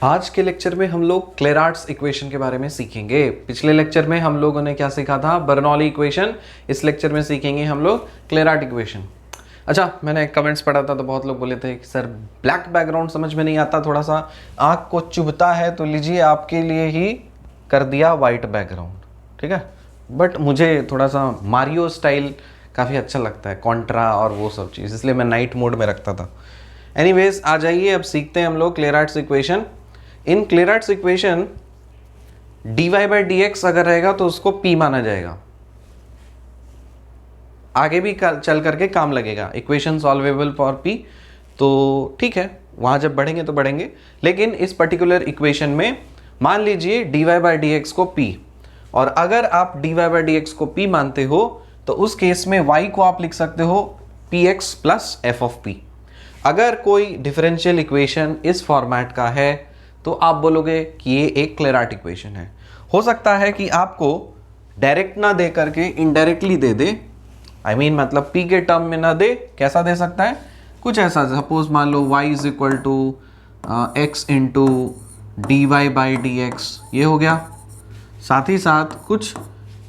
आज के लेक्चर में हम लोग क्लेरार्ट्स इक्वेशन के बारे में सीखेंगे। पिछले लेक्चर में हम लोगों ने क्या सीखा था? Bernoulli equation. इस लेक्चर में सीखेंगे हम लोग क्लेरार्ट इक्वेशन। अच्छा, मैंने कमेंट्स पढ़ा था तो बहुत लोग बोले थे कि सर ब्लैक बैकग्राउंड समझ में नहीं आता, थोड़ा सा आँख को चुभता है, तो लीजिए आपके लिए ही कर दिया वाइट बैकग्राउंड, ठीक है। बट मुझे थोड़ा सा मारियो स्टाइल काफ़ी अच्छा लगता है, कॉन्ट्रा और वो सब चीज़, इसलिए मैं नाइट मोड में रखता था। एनीवेज, आ जाइए अब सीखते हैं हम लोग क्लेरार्ट्स इक्वेशन। इन Clairaut's equation dy by D X अगर रहेगा तो उसको p माना जाएगा, आगे भी चल करके काम लगेगा। इक्वेशन सॉल्वेबल फॉर p, तो ठीक है, वहां जब बढ़ेंगे तो बढ़ेंगे। लेकिन इस पर्टिकुलर इक्वेशन में मान लीजिए dy बाई डी एक्स को p, और अगर आप dy बाई डी एक्स को p मानते हो तो उस केस में y को आप लिख सकते हो px plus f of p। अगर कोई डिफरेंशियल इक्वेशन इस फॉर्मेट का है तो आप बोलोगे कि ये एक क्लेरार्ट इक्वेशन है। हो सकता है कि आपको डायरेक्ट ना दे करके indirectly they they, I mean मतलब p के टर्म में ना दे। कैसा दे सकता है? कुछ ऐसा, सपोज मान लो y is equal to x into D Y by D x, ये हो गया। साथ ही साथ कुछ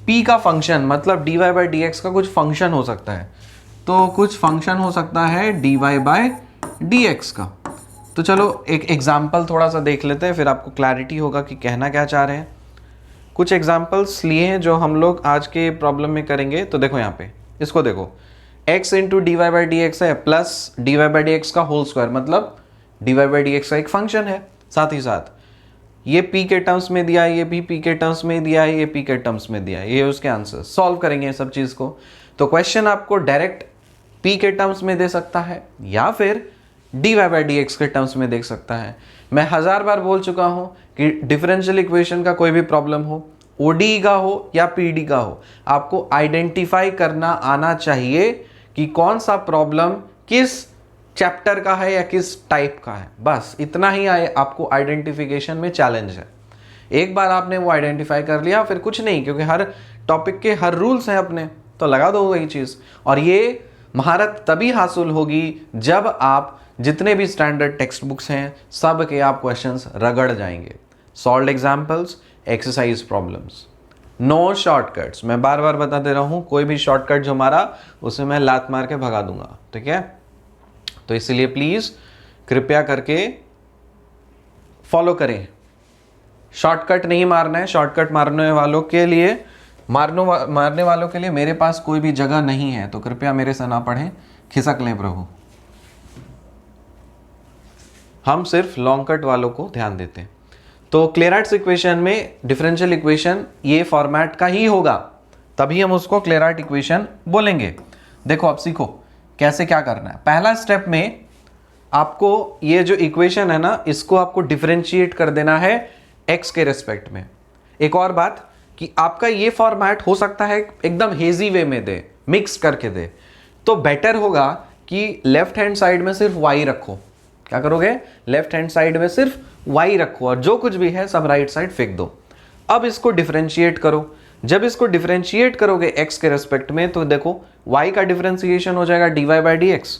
p का फंक्शन, मतलब dy बाई डी एक्स का कुछ फंक्शन हो सकता है, तो कुछ फंक्शन हो सकता है dy बाई डी एक्स का। तो चलो एक एग्जाम्पल थोड़ा सा देख लेते हैं, फिर आपको क्लैरिटी होगा कि कहना क्या चाह रहे हैं। कुछ एग्जाम्पल्स लिए हैं जो हम लोग आज के प्रॉब्लम में करेंगे। तो देखो यहाँ पे, इसको देखो, x into D Y by D X है plus D Y by D x का होल स्क्वायर, मतलब डी वाई बाई डी एक्स का एक फंक्शन है। साथ ही साथ ये p के टर्म्स में दिया है, ये भी p के टर्म्स में दिया है, ये p के टर्म्स में दिया है, ये उसके आंसर। सॉल्व करेंगे सब चीज़ को। तो क्वेश्चन आपको डायरेक्ट p के टर्म्स में दे सकता है या फिर dy बाई डी एक्स के टर्म्स में देख सकता है। मैं 1000 बार बोल चुका हूं कि डिफरेंशियल इक्वेशन का कोई भी प्रॉब्लम हो, ODE का हो या PD का हो, आपको आइडेंटिफाई करना आना चाहिए कि कौन सा प्रॉब्लम किस चैप्टर का है या किस टाइप का है। बस इतना ही आपको आइडेंटिफिकेशन में चैलेंज है। एक बार आपने वो आइडेंटिफाई कर लिया, फिर कुछ नहीं, क्योंकि हर टॉपिक के हर रूल्स हैं अपने, तो लगा दो वही चीज़। और ये महारत तभी हासिल होगी जब आप जितने भी स्टैंडर्ड टेक्स्ट बुक्स हैं सब के आप क्वेश्चंस रगड़ जाएंगे। Solved examples, exercise problems, no shortcuts. मैं बार बार बता दे रहा हूं, कोई भी शॉर्टकट जो मारा उसे मैं लात मार के भगा दूंगा, ठीक है। तो इसलिए प्लीज कृपया करके फॉलो करें। शॉर्टकट नहीं मारना है। शॉर्टकट मारने वालों के लिए मारने वालों के लिए मेरे पास कोई भी जगह नहीं है, तो कृपया मेरे से ना पढ़ें, खिसक लें प्रभु। हम सिर्फ लॉन्ग कट वालों को ध्यान देते हैं। तो क्लेरार्ट्स इक्वेशन में डिफरेंशियल इक्वेशन ये फॉर्मेट का ही होगा, तभी हम उसको क्लेरार्ट इक्वेशन बोलेंगे। देखो अब सीखो कैसे क्या करना है। पहला स्टेप में आपको ये जो इक्वेशन है ना, इसको आपको डिफरेंशिएट कर देना है x के रेस्पेक्ट में। एक और बात कि आपका ये फॉर्मेट हो सकता है एकदम हेजी वे में दे, मिक्स करके दे, तो बेटर होगा कि लेफ्ट हैंड साइड में सिर्फ y रखो। क्या करोगे? लेफ्ट हैंड साइड में सिर्फ y रखो और जो कुछ भी है सब राइट साइड फेंक दो। अब इसको डिफरेंशिएट करो। जब इसको डिफरेंशिएट करोगे x के रेस्पेक्ट में, तो देखो y का डिफरेंशिएशन हो जाएगा dy by D x.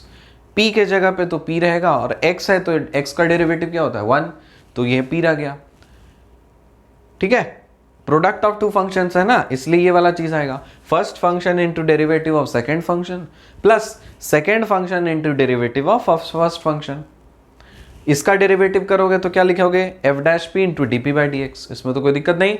p के जगह पे तो p रहेगा, और x है तो x का डेरिवेटिव क्या होता है? 1, तो ये p रह गया, ठीक है। प्रोडक्ट ऑफ टू फंक्शंस है ना, इसलिए ये वाला चीज आएगा। First function into derivative of second function plus second function into derivative of first function. इसका डेरिवेटिव करोगे तो क्या लिखोगे? F dash P into D P by D x. इसमें तो कोई दिक्कत नहीं।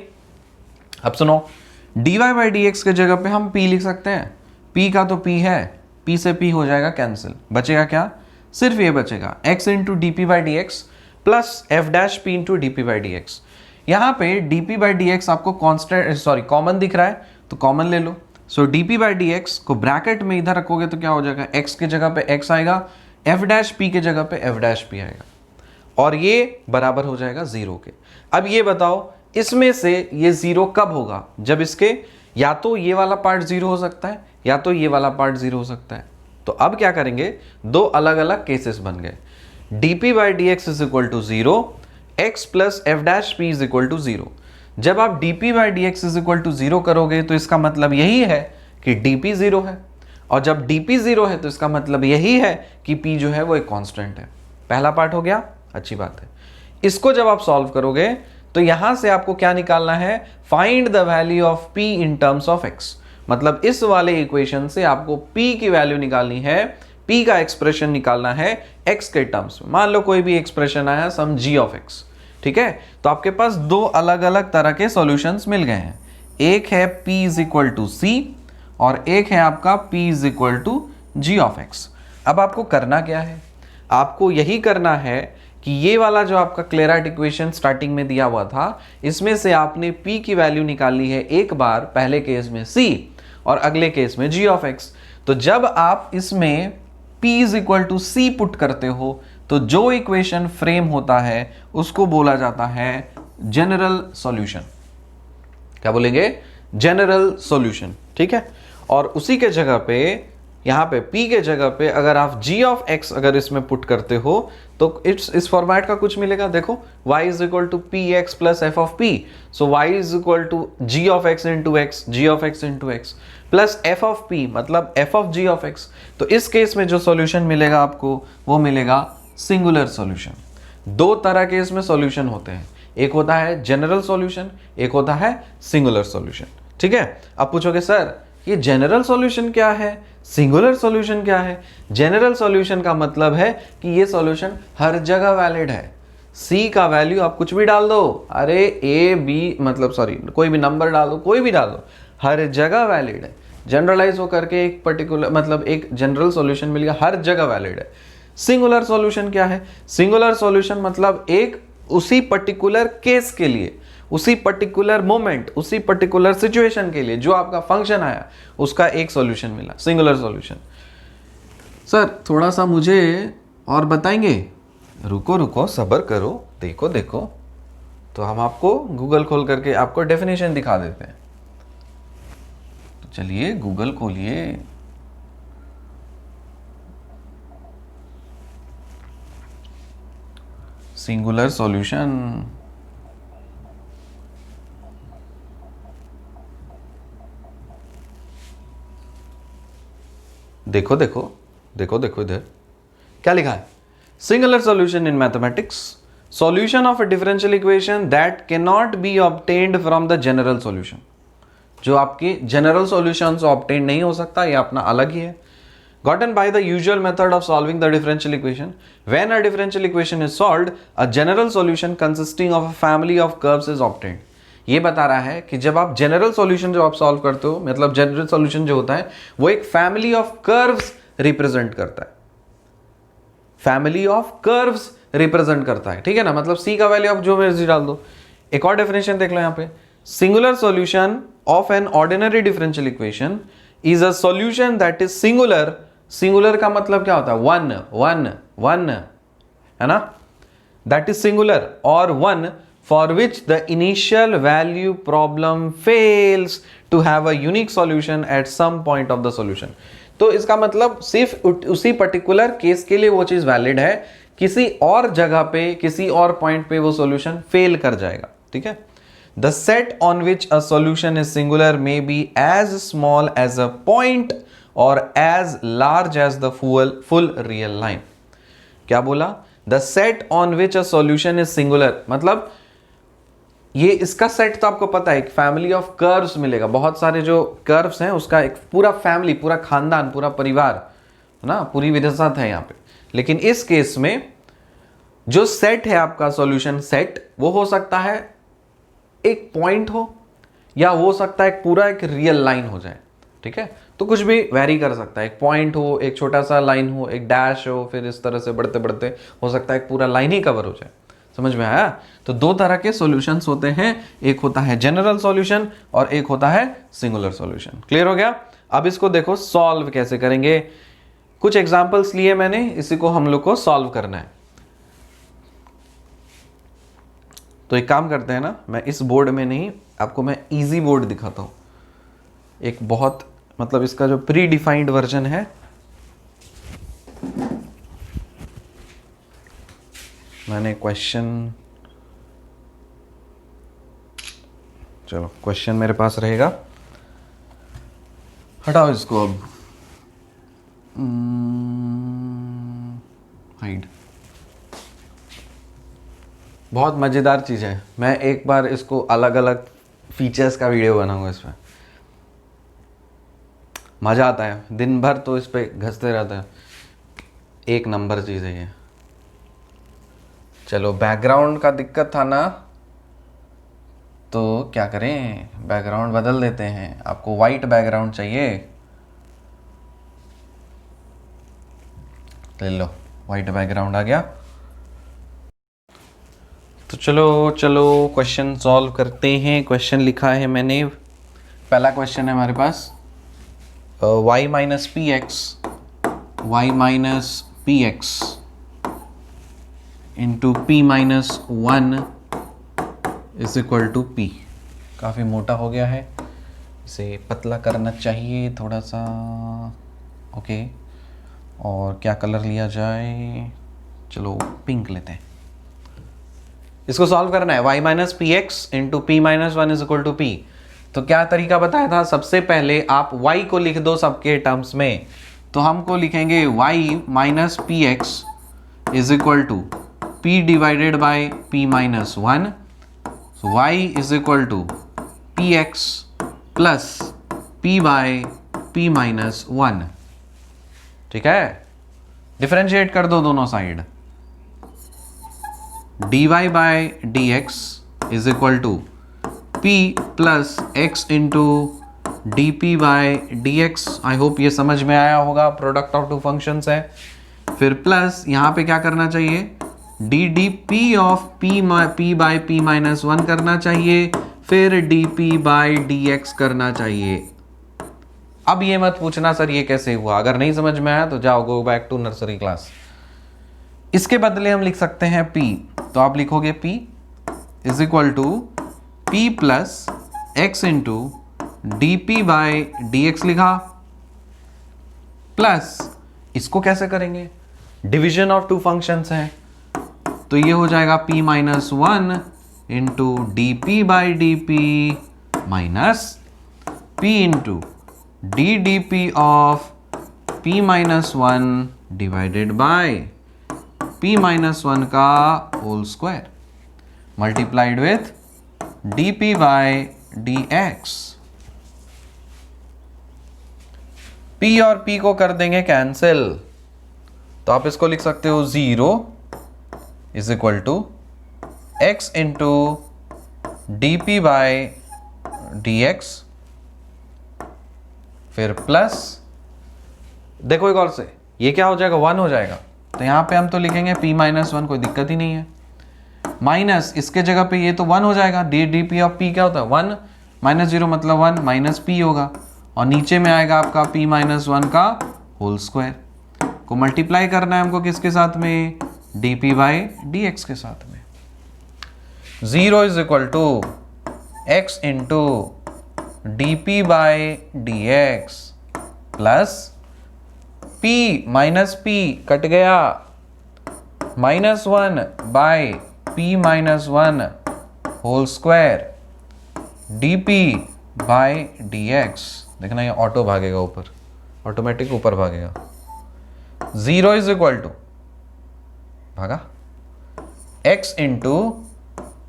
अब सुनो, d Y by D x के जगह पे हम p लिख सकते हैं। p का तो p है, p से p हो जाएगा कैंसिल, बचेगा क्या? सिर्फ ये बचेगा x into D P by D X plus F dash P into D P by D X. यहाँ पे D P by D X आपको कॉमन दिख रहा है, तो कॉमन ले लो। So D P by D x को ब्रैकेट में इधर रखोगे तो क्या हो जाएगा? x के जगह पे x आएगा, एफ डैश पी के जगह पे एफ डैश पी आएगा, और ये बराबर हो जाएगा 0 के। अब ये बताओ, इसमें से ये 0 कब होगा? जब इसके या तो ये वाला पार्ट 0 हो सकता है या तो ये वाला पार्ट 0 हो सकता है। तो अब क्या करेंगे? दो अलग अलग केसेस बन गए। D P by D x is equal to 0, x plus F dash p is equal to 0। जब आप d P by D x is equal to 0 करोगे तो इसका मतलब यही है कि डी पी 0 है, और जब डी पी 0 है तो इसका मतलब यही है कि p जो है वो एक कांस्टेंट है। पहला पार्ट हो गया, अच्छी बात है। इसको जब आप सॉल्व करोगे तो यहां से आपको क्या निकालना है, find the value of p in terms of x। मतलब इस वाले इक्वेशन से आपको p की वैल्यू निकालनी है, p का एक्सप्रेशन निकालना है x के टर्म्स में। मान लो कोई भी एक्सप्रेशन आया सम g ऑफ x, ठीक है। तो आपके पास दो अलग अलग तरह के सॉल्यूशंस मिल गए हैं, एक है p is equal to c और एक है आपका p is equal to g of x। अब आपको करना क्या है, आपको यही करना है कि ये वाला जो आपका क्लेराइट इक्वेशन स्टार्टिंग में दिया हुआ था, इसमें से आपने p की वैल्यू निकालनी है एक बार, पहले केस में c और अगले केस में g ऑफ x। तो जब आप इसमें p is equal to c put करते हो तो जो इक्वेशन फ्रेम होता है उसको बोला जाता है जनरल सॉल्यूशन। क्या बोलेंगे, जनरल सॉल्यूशन, ठीक है। और उसी के जगह पे यहां पे p के जगह पे अगर आप g ऑफ x अगर इसमें पुट करते हो तो इस फॉर्मेट का कुछ मिलेगा। देखो y is equal to P x plus f of p, so y is equal to g of x into x, g of x into x plus f of p मतलब f of g of x। तो इस case में जो solution मिलेगा आपको वो मिलेगा singular solution. दो तरह के इसमें सॉल्यूशन होते हैं, एक होता है जनरल सॉल्यूशन, एक होता है सिंगुलर सॉल्यूशन, ठीक है। अब पूछोगे सर ये जनरल सॉल्यूशन क्या है, सिंगुलर सॉल्यूशन क्या है। जनरल सॉल्यूशन का मतलब है कि ये सॉल्यूशन हर जगह वैलिड है, c का वैल्यू आप कुछ भी डाल दो, अरे a b मतलब सॉरी कोई भी नंबर डाल दो, कोई भी डाल दो, हर जगह वैलिड है। जनरलाइज होकर के एक पर्टिकुलर मतलब एक जनरल सॉल्यूशन मिल गया, हर जगह वैलिड है। सिंगुलर सॉल्यूशन क्या है, सिंगुलर सॉल्यूशन मतलब एक उसी पर्टिकुलर केस के लिए, उसी पर्टिकुलर मोमेंट, उसी पर्टिकुलर सिचुएशन के लिए जो आपका फंक्शन आया उसका एक सॉल्यूशन मिला, सिंगुलर सॉल्यूशन। सर थोड़ा सा मुझे और बताएंगे, रुको रुको सब्र करो, देखो देखो, तो हम आपको गूगल खोल करके आपको डेफिनेशन दिखा देते हैं। तो चलिए गूगल खोलिए, सिंगुलर सॉल्यूशन, देखो देखो देखो देखो इधर क्या लिखा है, singular solution in mathematics, solution of a differential equation that can not be obtained from the general solution. जो आपके जनरल सॉल्यूशन से ऑब्टेन नहीं हो सकता, ये अपना अलग ही है। gotten by the usual method of solving the differential equation. When a differential equation is solved, a general solution consisting of a family of curves is obtained. ये बता रहा है कि जब आप जनरल सॉल्यूशन जो आप सॉल्व करते हो, मतलब जनरल सॉल्यूशन जो होता है वो एक फैमिली ऑफ कर्व्स रिप्रेजेंट करता है, फैमिली ऑफ कर्व्स रिप्रेजेंट करता है, ठीक है ना। मतलब c का वैल्यू आप जो मर्जी डाल दो। एक और डेफिनेशन देख लो यहाँ पे, singular solution of an ordinary differential equation is a solution that is singular. Singular का मतलब क्या होता है, वन वन वन, है ना, दैट इज सिंगुलर, और one for which the initial value problem fails to have a unique solution at some point of the solution. तो इसका मतलब सिर्फ उसी पर्टिकुलर केस के लिए वो चीज वैलिड है, किसी और जगह पे किसी और पॉइंट पे वो सॉल्यूशन फेल कर जाएगा, ठीक है। The set on which a solution is singular may be as small as a point or as large as the full real line. क्या बोला, the set on which a solution is singular, मतलब ये इसका set तो आपको पता है, एक फैमिली ऑफ कर्व्स मिलेगा, बहुत सारे जो कर्व्स हैं उसका एक पूरा फैमिली, पूरा खानदान, पूरा परिवार, है ना, पूरी विरासत है यहाँ पे। लेकिन इस केस में जो सेट है आपका सॉल्यूशन सेट, वो हो सकता है एक पॉइंट हो या हो सकता है पूरा एक रियल लाइन हो जाए, ठीक है। तो कुछ भी वेरी कर सकता है, एक पॉइंट हो, एक छोटा सा लाइन हो, एक डैश हो, फिर इस तरह से बढ़ते बढ़ते हो सकता है एक पूरा लाइन ही कवर हो जाए। समझ में आया। तो दो तरह के सॉल्यूशंस होते हैं, एक होता है जनरल सॉल्यूशन और एक होता है सिंगुलर सॉल्यूशन। क्लियर हो गया। अब इसको देखो सॉल्व कैसे करेंगे। कुछ एग्जांपल्स लिए मैंने, इसी को हम लोग को सॉल्व करना है। तो एक काम करते हैं ना, मैं इस बोर्ड में नहीं, आपको मैं इजी बोर्ड दिखाता हूं, एक बहुत मतलब इसका जो प्री डिफाइंड वर्जन है। मैंने क्वेश्चन, चलो क्वेश्चन मेरे पास रहेगा, हटाओ इसको अब, हाइड। बहुत मज़ेदार चीज़ है, मैं एक बार इसको अलग अलग फीचर्स का वीडियो बनाऊंगा इस पर। मज़ा आता है, दिन भर तो इस पर घसते रहते हैं, एक नंबर चीज़ है ये। चलो बैकग्राउंड का दिक्कत था ना, तो क्या करें, बैकग्राउंड बदल देते हैं। आपको वाइट बैकग्राउंड चाहिए, ले लो, वाइट बैकग्राउंड आ गया। तो चलो चलो क्वेश्चन सॉल्व करते हैं। क्वेश्चन लिखा है मैंने, पहला क्वेश्चन है हमारे पास, y minus p x into p minus 1 is equal to p. काफ़ी मोटा हो गया है, इसे पतला करना चाहिए थोड़ा सा। ओके, और क्या कलर लिया जाए, चलो पिंक लेते हैं। इसको सॉल्व करना है, y minus p x into p minus 1 is equal to p. तो क्या तरीका बताया था, सबसे पहले आप y को लिख दो सबके टर्म्स में। तो हमको लिखेंगे y minus p x is equal to p divided by p minus 1। So y is equal to px plus p by p minus 1। ठीक है, डिफरेंशिएट कर दो दोनों side. dy by dx is equal to p plus x into D p by d x. I hope ये समझ में आया होगा, प्रोडक्ट ऑफ टू फंक्शंस है। फिर प्लस यहाँ पे क्या करना चाहिए, D d p of P by P minus 1 करना चाहिए, फिर D P by D x करना चाहिए। अब ये मत पूछना सर ये कैसे हुआ, अगर नहीं समझ में आया तो जाओ go back to nursery class. इसके बदले हम लिख सकते हैं p, तो आप लिखोगे p is equal to p plus x into D P by D x लिखा, प्लस इसको कैसे करेंगे, डिवीजन ऑफ टू फंक्शंस हैं, तो ये हो जाएगा p minus 1 into D P by d p minus p into d d p of p minus 1 divided by p minus 1 का whole square multiplied with d P by D x. p और p को कर देंगे cancel, तो आप इसको लिख सकते हो 0 is equal to x into D P by D x, फिर प्लस, देखो एक और से ये क्या हो जाएगा, 1 हो जाएगा, तो यहां पे हम तो लिखेंगे p माइनस 1, कोई दिक्कत ही नहीं है। माइनस इसके जगह पे ये तो 1 हो जाएगा, D d p of p क्या होता है 1 माइनस 0 मतलब 1 माइनस p होगा, और नीचे में आएगा आपका p माइनस 1 का होल स्क्वायर को मल्टीप्लाई करना है हमको किसके साथ में, D P by D x के साथ में। 0 is equal to x into D P by D X plus p minus p cut गया, minus 1 by p minus 1 whole square D P by D X. देखना ये auto भागेगा ऊपर, automatic ऊपर भागेगा। 0 इज इक्वल टू भागा x into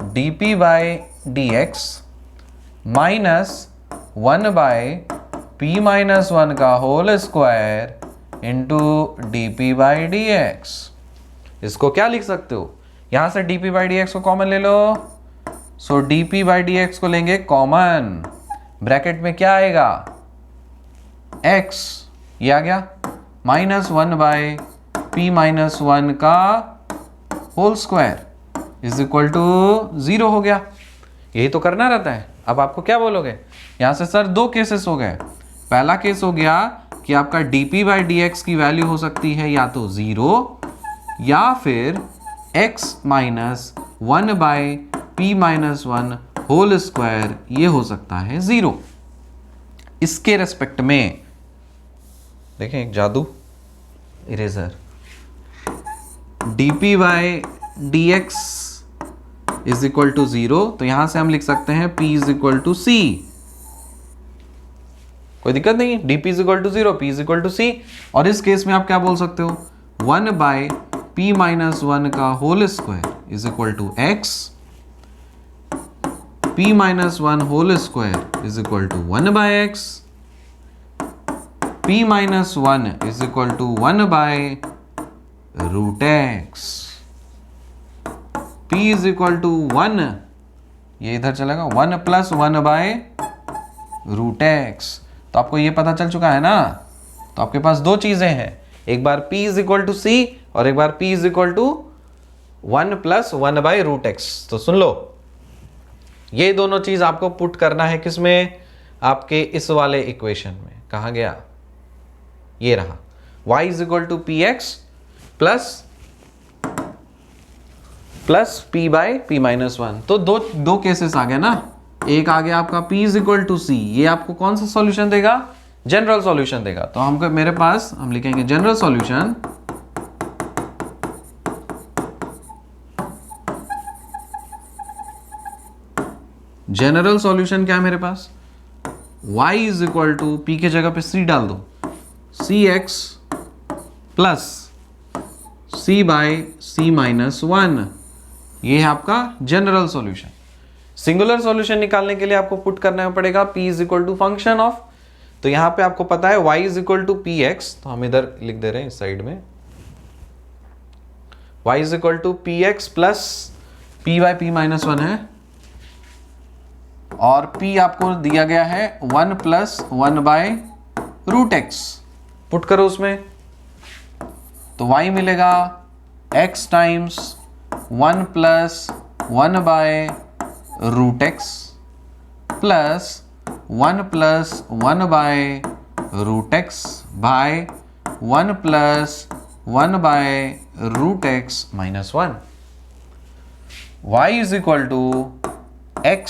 D P by D X minus 1 by p minus 1 का whole square into D P by D X. इसको क्या लिख सकते हो, यहां से डी पी बाई डी एक्स को कॉमन ले लो, so D P by D x को लेंगे कॉमन, ब्रैकेट में क्या आएगा x, ये आ गया, माइनस 1 बाई p माइनस 1 का whole square is equal to 0 हो गया। यही तो करना रहता है। अब आपको क्या बोलोगे, यहां से सर दो केसेस हो गए। पहला केस हो गया कि आपका dp बाई डी एक्स की वैल्यू हो सकती है या तो 0 या फिर x minus 1 by p minus 1 whole square, ये हो सकता है 0। इसके रेस्पेक्ट में देखें एक जादू, eraser, dp by D x is equal to 0, तो यहां से हम लिख सकते हैं p is equal to c, कोई दिक्कत नहीं, dp is equal to 0, p is equal to c। और इस केस में आप क्या बोल सकते हो, 1 बाय p माइनस 1 का whole square is equal to x, p minus one whole square is equal to 1/x, p minus one is equal to 1/√x, p is equal to 1, ये इधर चलेगा 1 + 1/√x। तो आपको ये पता चल चुका है ना। तो आपके पास दो चीजें हैं, एक बार p is equal to c और एक बार p is equal to 1 + 1/√x। तो सुन लो, ये दोनों चीज आपको पुट करना है किसमें, आपके इस वाले इक्वेशन में। कहा गया, ये रहा y is equal to px plus p/p minus one. तो दो केसेस आ गए ना, एक आ गया आपका p is equal to c, ये आपको कौन सा सॉल्यूशन देगा, जनरल सॉल्यूशन देगा। तो हमको मेरे पास हम लिखेंगे जनरल सॉल्यूशन क्या है मेरे पास, y is equal to p के जगह पे c डाल दो, cx plus c/c minus one, ये है आपका जनरल सॉल्यूशन। सिंगुलर सॉल्यूशन निकालने के लिए आपको पुट करना पड़ेगा p is equal to function of, तो यहां पे आपको पता है y is equal to px, तो हम इधर लिख दे रहे हैं इस साइड में, y is equal to px plus p/p minus one है, और p आपको दिया गया है 1 + 1/√x। पुट करो उसमें, तो y मिलेगा x times 1 + 1/√x plus 1 + 1/√x by 1 + 1/√x minus 1। y is equal to x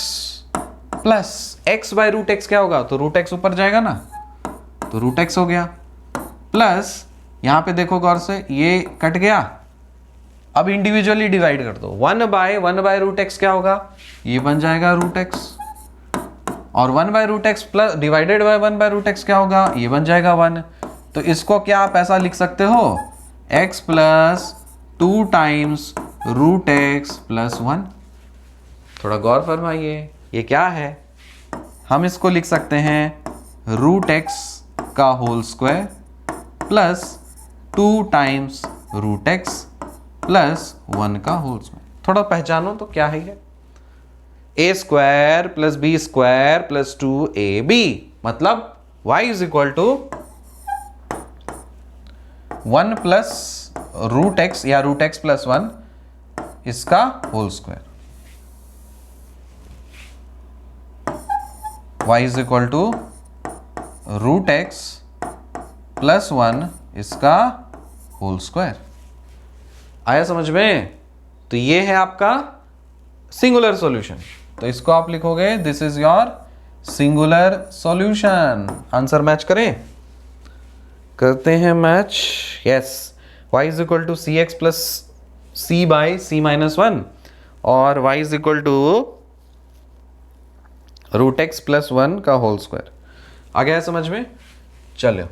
plus x/√x क्या होगा, तो √x ऊपर जाएगा ना, तो √x हो गया, प्लस यहां पे देखो गौर से, ये कट गया, अब इंडिविजुअली डिवाइड कर दो, 1/1/√x क्या होगा, ये बन जाएगा √x, और 1/√x plus divided by 1/√x क्या होगा, ये बन जाएगा 1। तो इसको क्या आप ऐसा लिख सकते हो, x plus 2 times √x plus 1। थोड़ा गौर फरमाइए, ये क्या है, हम इसको लिख सकते हैं √x का whole square plus 2 times √x plus 1 का होल स्क्वायर। थोड़ा पहचानो तो क्या है ये, a² plus b² plus 2ab, मतलब y is equal to 1 plus √x या √x प्लस 1 इसका whole square, y is equal to √x plus 1 इसका होल स्क्वायर। आया समझ में। तो ये है आपका सिंगुलर सॉल्यूशन, तो इसको आप लिखोगे this is your singular solution. Answer match करें, करते हैं match, yes. y is equal to cx plus c/c minus 1 और y is equal to √x plus 1 का होल स्क्वायर। आ गया समझ में। चलो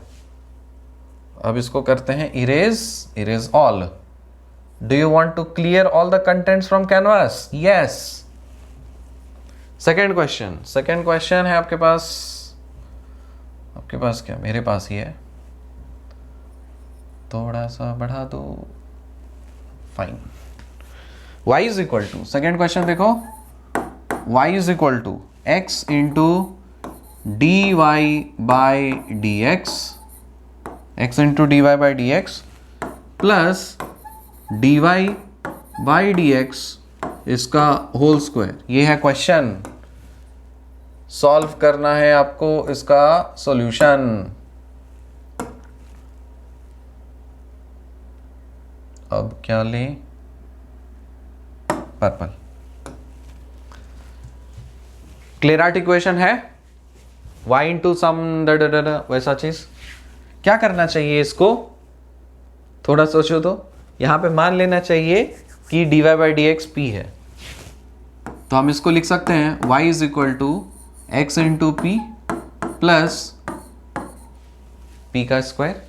अब इसको करते हैं erase all. Do you want to clear all the contents from canvas? Yes. Second question है आपके पास क्या, मेरे पास ही है, थोड़ा सा बढ़ा दो, fine. y is equal to, second question देखो, y is equal to x into dy/dx, x into dy/dx plus dy/dx इसका होल स्क्वायर। ये है क्वेश्चन, सॉल्व करना है आपको इसका सॉल्यूशन। अब क्या लें, पर्पल। क्लियर आउट इक्वेशन है, y इंटू सम वैसा चीज। क्या करना चाहिए इसको, थोड़ा सोचो तो। यहां पे मान लेना चाहिए कि dy/dx p है, तो हम इसको लिख सकते हैं y is equal to x into p plus p का स्क्वायर।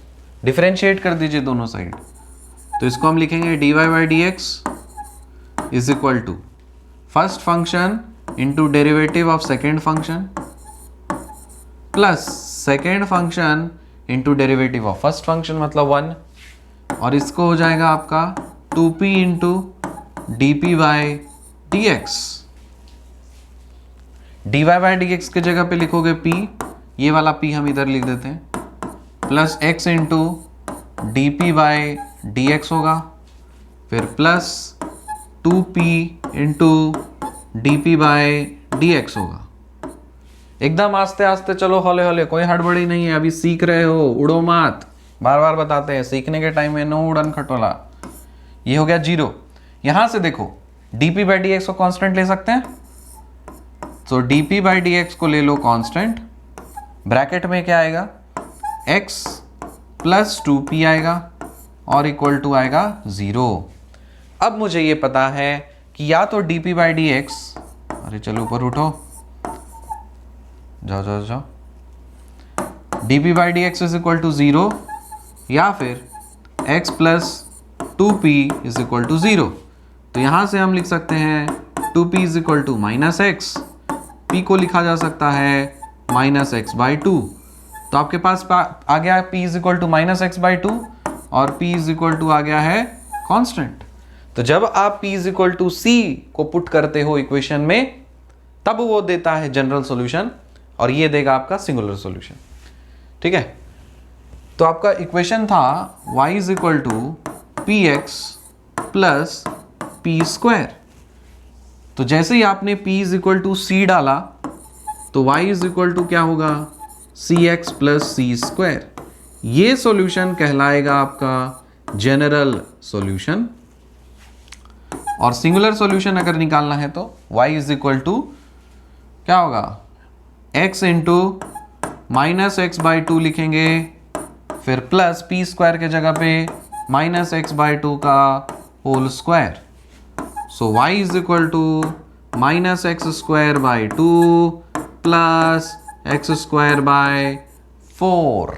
डिफरेंशिएट कर दीजिए दोनों साइड, तो इसको हम लिखेंगे dy/dx is equal to first function into derivative of second function plus second function into derivative of first function मतलब 1, और इसको हो जाएगा आपका 2p into D P by D x. D Y by D x की जगह पे लिखोगे p, ये वाला p हम इधर लिख देते हैं, plus x into D P by D x होगा, फिर plus 2p into D P by D x होगा। एकदम आस्ते आस्ते चलो, हौले हौले, कोई हड़बड़ी नहीं है, अभी सीख रहे हो, उड़ो मत, बार बार बताते हैं सीखने के टाइम में नो उड़न खटोला। ये हो गया 0। यहां से देखो dp बाई डी एक्स को कांस्टेंट ले सकते हैं, तो dp बाई डी एक्स को ले लो कांस्टेंट, ब्रैकेट में क्या आएगा x प्लस 2p आएगा और इक्वल टू आएगा 0। अब मुझे ये पता है कि या तो dp बाई डी एक्स, अरे चलो ऊपर उठो, जाओ जाओ जाओ, dp by D x is equal to 0 या फिर x plus 2p is equal to 0। तो यहां से हम लिख सकते हैं 2p is equal to minus x, p को लिखा जा सकता है माइनस एक्स बाई 2। तो आपके पास आ गया p is equal to minus x by 2 और p इज इक्वल टू आ गया है कांस्टेंट। तो जब आप p is equal to c को पुट करते हो इक्वेशन में, तब वो देता है जनरल सॉल्यूशन और ये देगा आपका सिंगुलर सॉल्यूशन। ठीक है, तो आपका इक्वेशन था y is equal to P x plus p square. तो जैसे ही आपने p is equal to c डाला तो y इज इक्वल टू क्या होगा c x plus c square. ये सॉल्यूशन कहलाएगा आपका जनरल सॉल्यूशन। और सिंगुलर सॉल्यूशन अगर निकालना है तो y इज इक्वल टू क्या होगा x into minus x by 2 लिखेंगे, फिर प्लस पी स्क्वायर के जगह पे माइनस एक्स बाई 2 का whole square. So y is equal to minus x square by 2 plus x square by 4।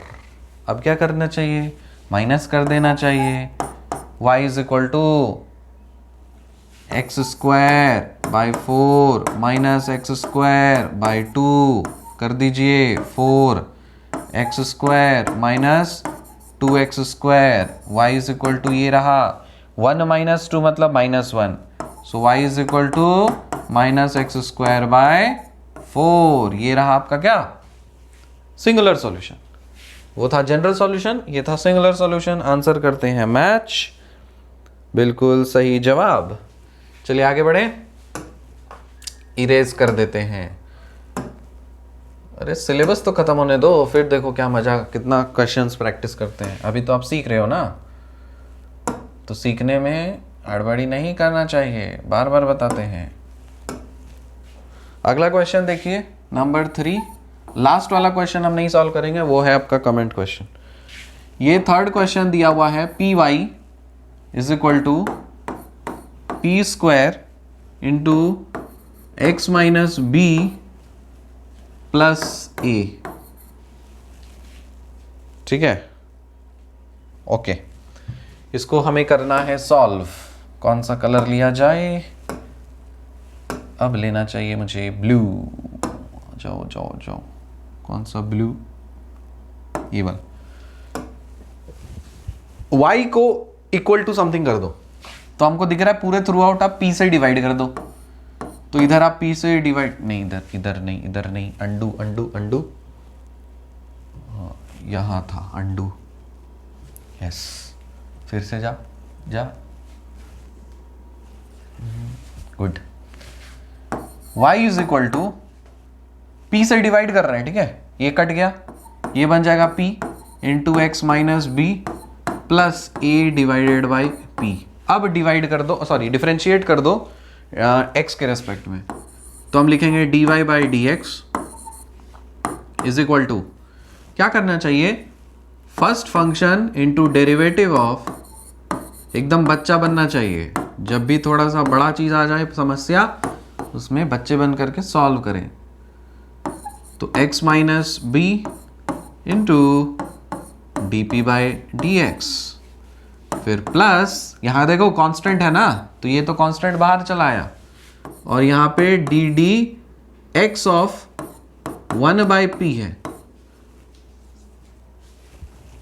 अब क्या करना चाहिए, माइनस कर देना चाहिए। y is equal to x square by 4 minus x square by 2 कर दीजिए 4 x square minus 2x square. y is equal to ये रहा 1 माइनस 2 मतलब -1। So y is equal to minus x square by 4। ये रहा आपका क्या सिंगुलर सॉल्यूशन। वो था जनरल सॉल्यूशन, ये था सिंगुलर सॉल्यूशन। आंसर करते हैं मैच, बिल्कुल सही जवाब। चलिए आगे बढ़े, इरेज कर देते हैं। अरे सिलेबस तो खत्म होने दो, फिर देखो क्या मजा, कितना क्वेश्चंस प्रैक्टिस करते हैं। अभी तो आप सीख रहे हो ना, तो सीखने में हड़बड़ी नहीं करना चाहिए, बार बार बताते हैं। अगला क्वेश्चन देखिए नंबर 3। लास्ट वाला क्वेश्चन हम नहीं सॉल्व करेंगे, वो है आपका कमेंट क्वेश्चन। ये थर्ड क्वेश्चन दिया हुआ है P Y is equal to P square into x minus B plus A. ठीक है, ओके। इसको हमें करना है सॉल्व। कौन सा कलर लिया जाए, अब लेना चाहिए मुझे ब्लू। जाओ जाओ जाओ, कौन सा ब्लू, ये वाला। y को इक्वल टू समथिंग कर दो, तो हमको दिख रहा है पूरे थ्रू आउट आप p से डिवाइड कर दो। तो इधर आप p से डिवाइड नहीं, इधर नहीं, इधर नहीं, अंडू अंडू अंडू, यहां था अंडू, यस। फिर से जा जा, good. y is equal to p से डिवाइड कर रहे हैं, ठीक है। ये कट गया, ये बन जाएगा p into x minus B plus a divided by p। अब डिवाइड कर दो, सॉरी डिफरेंशिएट कर दो x के रेस्पेक्ट में, तो हम लिखेंगे dy by D x is equal to, क्या करना चाहिए, first function into derivative of, एकदम बच्चा बनना चाहिए। जब भी थोड़ा सा बड़ा चीज आ जाए समस्या, उसमें बच्चे बन करके सॉल्व करें। तो x minus b into D P by D x फिर प्लस यहां देखो कांस्टेंट है ना, तो ये तो कांस्टेंट बाहर चला आया, और यहां पे D D X of 1/p है।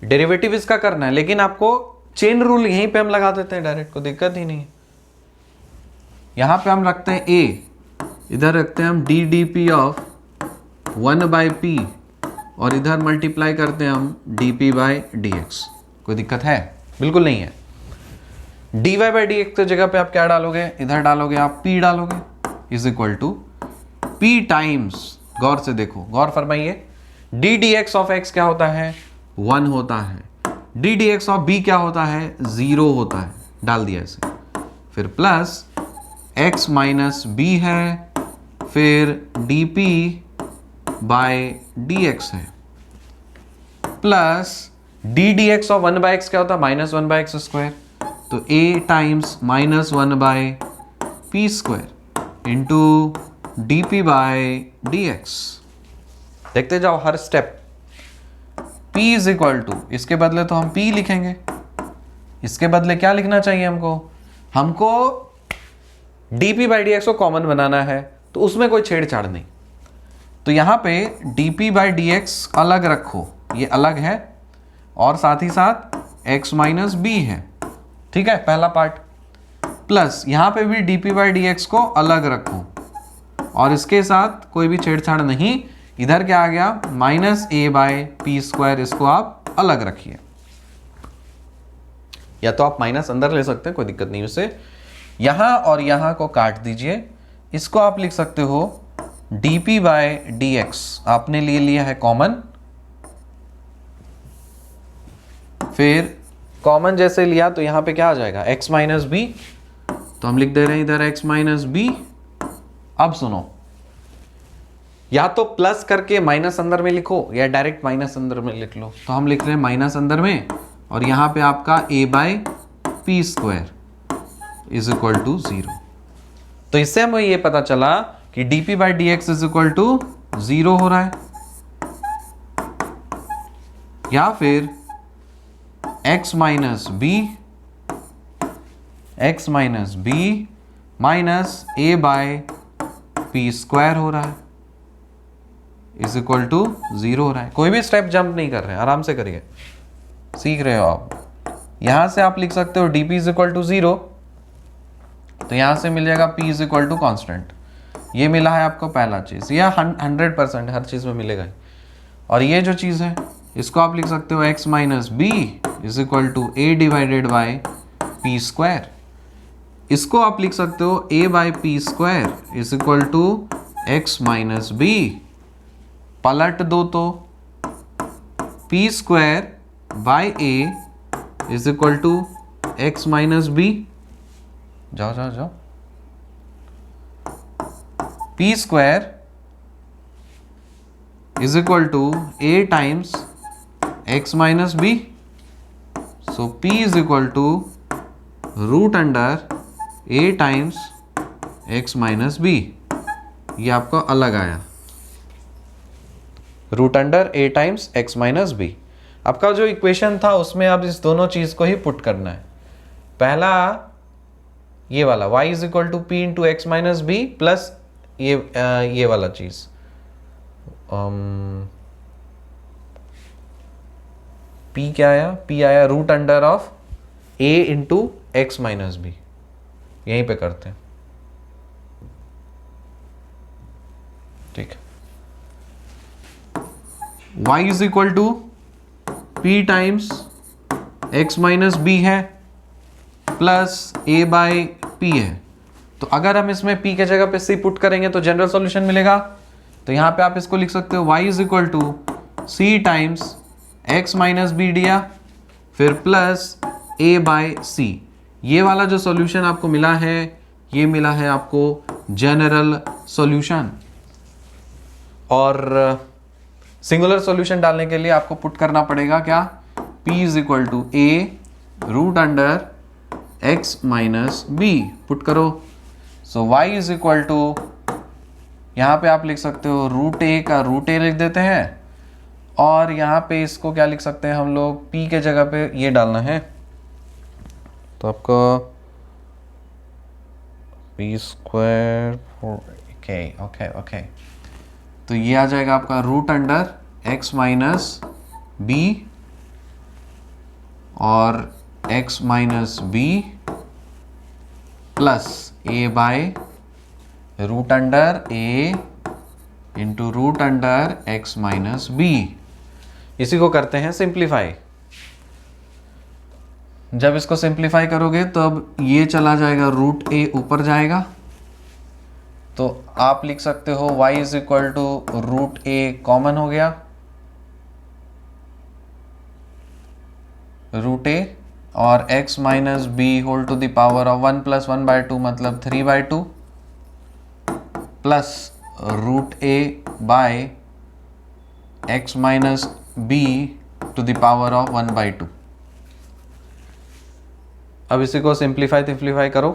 डेरिवेटिव इसका करना है, लेकिन आपको चेन रूल यहीं पे हम लगा देते हैं डायरेक्ट, को दिक्कत ही नहीं है। यहां पे हम रखते हैं a, इधर रखते हैं हम D d p of 1/p, और इधर मल्टीप्लाई करते हैं हम dp/dx। कोई दिक्कत है? बिल्कुल नहीं है। dy/dx की जगह पे आप क्या डालोगे? इधर डालोगे आप p डालोगे, is equal to p times, गौर से देखो, गौर फरमाइए, D D X of x क्या होता है? 1 होता है। D D X of b क्या होता है? 0 होता है। डाल दिया इसे, फिर प्लस x माइनस b है, फिर dp/dx है, plus D D X of 1/x क्या होता है? -1/x², तो a times -1/p² into dp/dx। देखते जाओ हर step. p is equal to, इसके बदले तो हम p लिखेंगे, इसके बदले क्या लिखना चाहिए हमको? हमको dp/dx को कॉमन बनाना है, तो उसमें कोई छेड़छाड़ नहीं। तो यहां पे dp/dx अलग रखो, ये अलग है, और साथ ही साथ x माइनस b है, ठीक है, पहला पार्ट। प्लस यहां पे भी dp/dx को अलग रखो, और इसके साथ कोई भी छेड़छाड़ नहीं। इधर क्या आ गया? -a/p², इसको आप अलग रखिए, या तो आप माइनस अंदर ले सकते हैं, कोई दिक्कत नहीं उससे। यहां और यहां को काट दीजिए, इसको आप लिख सकते हो dp/dx, आपने ले लिया है कॉमन, फिर कॉमन जैसे लिया तो यहां पे क्या आ जाएगा? x माइनस बी, तो हम लिख दे रहे हैं इधर x माइनस बी। अब सुनो, या तो प्लस करके माइनस अंदर में लिखो, या डायरेक्ट माइनस अंदर में लिख लो। तो हम लिख रहे हैं माइनस अंदर में, और यहां पे आपका a/p² इज इक्वल टू 0। तो इससे हमें ये पता चला कि dp/dx इज इक्वल टू 0 हो रहा है, या फिर x minus b minus a/p² हो रहा है, इज इक्वल टू 0 हो रहा है। कोई भी स्टेप जंप नहीं कर रहे हैं, आराम से करिए, सीख रहे हो आप। यहां से आप लिख सकते हो dp इज इक्वल टू 0, तो यहां से मिल जाएगा p is equal to constant. ये मिला है आपको पहला चीज, यह 100% हर चीज में मिलेगा। और ये जो चीज है, इसको आप लिख सकते हो x minus b is equal to a/p²। इसको आप लिख सकते हो a/p² is equal to x minus b, पलट दो तो p²/a is equal to x minus b. जाओ जाओ जाओ, p² is equal to a times x minus b, so p is equal to √a times x minus B. ये आपका अलग आया, √a times x minus b. आपका जो equation था उसमें आप इस दोनों चीज को ही पुट करना है। पहला ये वाला y is equal to p into x minus B, plus ये वाला चीज p क्या आया? p आया √a into x minus b. यहीं पे करते हैं, ठीक है। y is equal to p times x minus b है, प्लस a/p है। तो अगर हम इसमें p के जगह पे c पुट करेंगे तो जनरल सॉल्यूशन मिलेगा। तो यहां पे आप इसको लिख सकते हो y is equal to c times x minus b दिया, फिर प्लस a/c। ये वाला जो सॉल्यूशन आपको मिला है, ये मिला है आपको जनरल सॉल्यूशन। और सिंगुलर सॉल्यूशन डालने के लिए आपको पुट करना पड़ेगा क्या? p is equal to a√x minus b put करो। So y is equal to, यहां पे आप लिख सकते हो √a का √a लिख देते हैं, और यहां पे इसको क्या लिख सकते हैं हम लोग? p के जगह पे ये डालना है तो आपका p square, okay okay okay, तो ये आ जाएगा आपका root under x minus b और x minus B plus a by root under a into root under x minus b. इसी को करते हैं सिंप्लीफाई। जब इसको सिंप्लीफाई करोगे तो अब ये चला जाएगा, रूट ए ऊपर जाएगा, तो आप लिख सकते हो y is equal to root A common हो गया, रूट ए और x minus b whole to the power of 1 plus 1/2 मतलब 3/2 plus root a by x minus b to the power of 1/2। अब इसी को सिंप्लीफाई करो,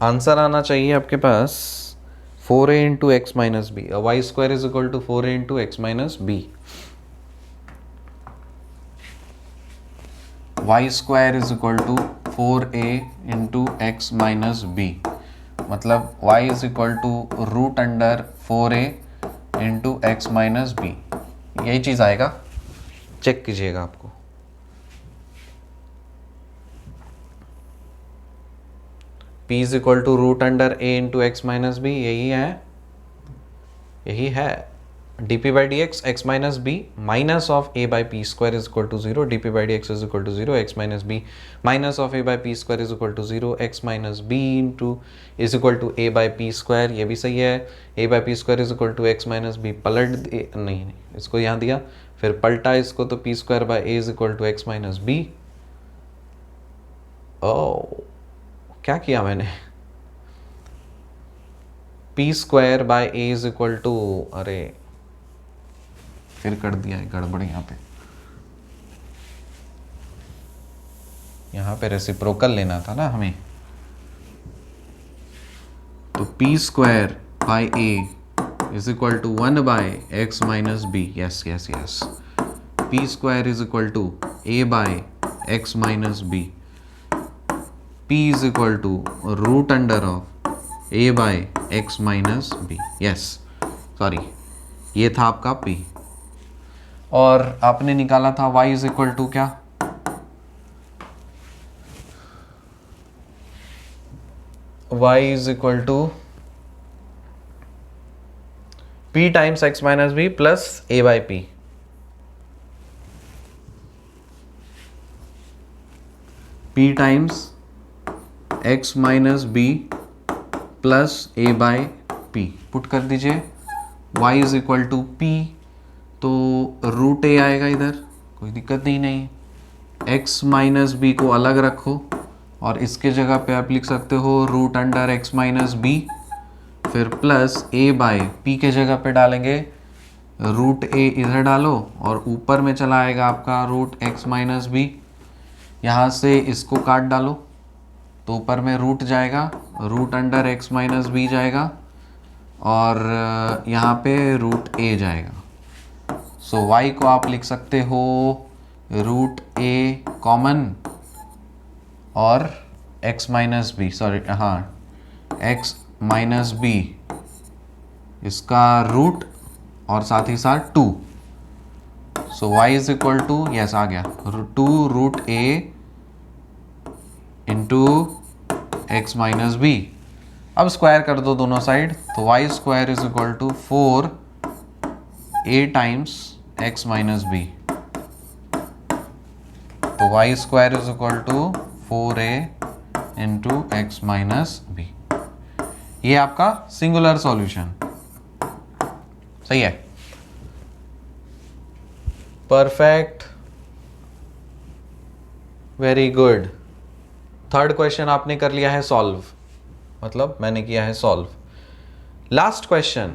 आंसर आना चाहिए आपके पास 4a into x minus b, y square is equal to 4a into x minus b. Y square is equal to 4a into x minus b, मतलब y is equal to root under 4a into x minus b, यही चीज आएगा, check कीजिएगा आपको। p is equal to root under a into x minus b, यही है dp by D x x minus b minus of a by p square is equal to 0, dp by D x is equal to 0, x minus b minus of a by p square is equal to 0, x minus b into is equal to a by p square, ये भी सही है, a by p square is equal to x minus b, पलट नहीं इसको यहाँ दिया, फिर पलटा इसको तो p square by a is equal to x minus B. ओ क्या किया मैंने, P square by A is equal to, अरे फिर कर दिया है गड़बड़, यहाँ पे रेसिप्रोकल लेना था ना हमें, तो p square by A is equal to 1 by x minus b, yes yes yes, p square is equal to a by x minus b, p is equal to root under of a by x minus b, yes sorry ये था आपका p, और आपने निकाला था y is equal to क्या, y is equal to p times x minus b plus a by p, p times x minus B plus a by p, put कर दीजिए, y is equal to p, तो root a आएगा इधर, कोई दिक्कत नहीं, x minus B को अलग रखो और इसके जगह पे आप लिख सकते हो root under x minus b, फिर प्लस ए बाय पी के जगह पे डालेंगे रूट ए इधर डालो और ऊपर में चला आएगा आपका रूट x माइनस बी, यहाँ से इसको काट डालो तो ऊपर में रूट जाएगा, root under x minus b जाएगा और यहाँ पे रूट ए जाएगा, सो y को आप लिख सकते हो रूट ए कॉमन और x माइनस बी, सॉरी हाँ x माइनस बी इसका रूट और साथ ही साथ 2, so y is equal to, yes आ गया 2 root A into x minus B, अब स्क्वायर कर दो दोनों साइड, तो y square is equal to 4 a times X minus B, तो y square is equal to 4a into x minus B, ये आपका सिंगुलर सॉल्यूशन सही है, perfect, very good. Third question आपने कर लिया है सॉल्व, मतलब मैंने किया है सॉल्व। लास्ट क्वेश्चन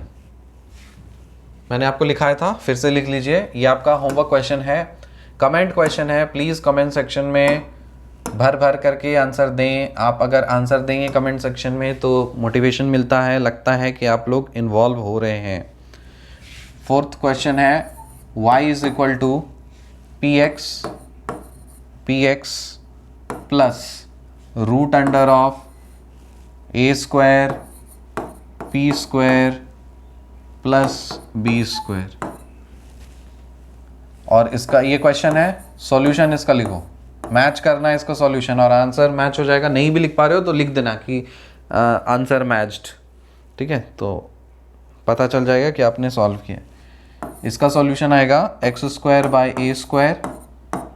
मैंने आपको लिखाया था, फिर से लिख लीजिए, ये आपका होमवर्क क्वेश्चन है, कमेंट क्वेश्चन है, प्लीज कमेंट सेक्शन में भर भर करके आंसर दें। आप अगर आंसर देंगे कमेंट सेक्शन में तो मोटिवेशन मिलता है, लगता है कि आप लोग इन्वॉल्व हो रहे हैं। फोर्थ क्वेश्चन है y is equal to P x plus root under of A square P square plus B square. और इसका ये क्वेश्चन है, सॉल्यूशन इसका लिखो, मैच करना है इसका सॉल्यूशन, और आंसर मैच हो जाएगा। नहीं भी लिख पा रहे हो तो लिख देना कि आंसर मैच्ड, ठीक है, तो पता चल जाएगा कि आपने सॉल्व किया। इसका सॉल्यूशन आएगा X square by A square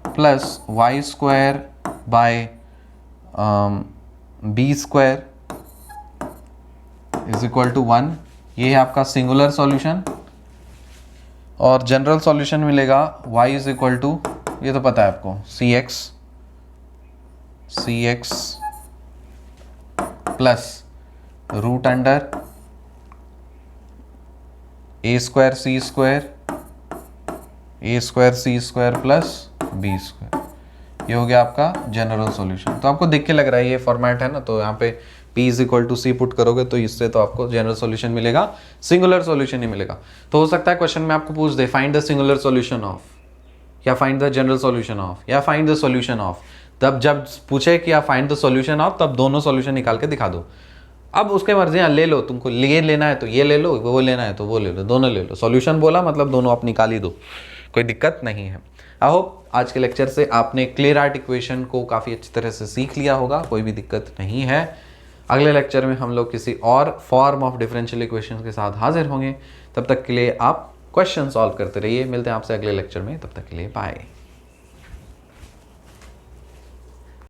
plus Y square by B square is equal to 1। ये है आपका सिंगुलर सॉल्यूशन। और जनरल सॉल्यूशन मिलेगा y इज इक्वल टू, ये तो पता है आपको, C x plus root under A square C square C square plus B square. ये हो गया आपका जनरल सॉल्यूशन। तो आपको देख के लग रहा है ये फॉर्मेट है ना, तो यहाँ पे p is equal to C put करोगे तो इससे तो आपको जनरल सॉल्यूशन मिलेगा, सिंगुलर सॉल्यूशन ही मिलेगा। तो हो सकता है क्वेश्चन में आपको पूछ दे find the singular solution of, या find the general solution of, या फाइंड द सॉल्यूशन ऑफ। तब जब पूछे कि आप फाइंड द सॉल्यूशन ऑफ, तब दोनों सॉल्यूशन निकाल के दिखा दो। अब उसके मर्जी, ले लो, तुमको ये लेना है तो ये ले लो, वो लेना है तो वो ले लो, दोनों ले लो। सॉल्यूशन बोला मतलब दोनों आप निकाल ही दो, कोई दिक्कत नहीं है। आई होप आज के लेक्चर से आपने क्लियर आर्ट इक्वेशन को काफ़ी अच्छी तरह से सीख लिया होगा, कोई भी दिक्कत नहीं है। अगले लेक्चर में हम लोग किसी और फॉर्म ऑफ डिफरेंशियल इक्वेशन के साथ हाजिर होंगे। तब तक के लिए आप क्वेश्चन सॉल्व करते रहिए। मिलते हैं आपसे अगले लेक्चर में, तब तक के लिए बाय।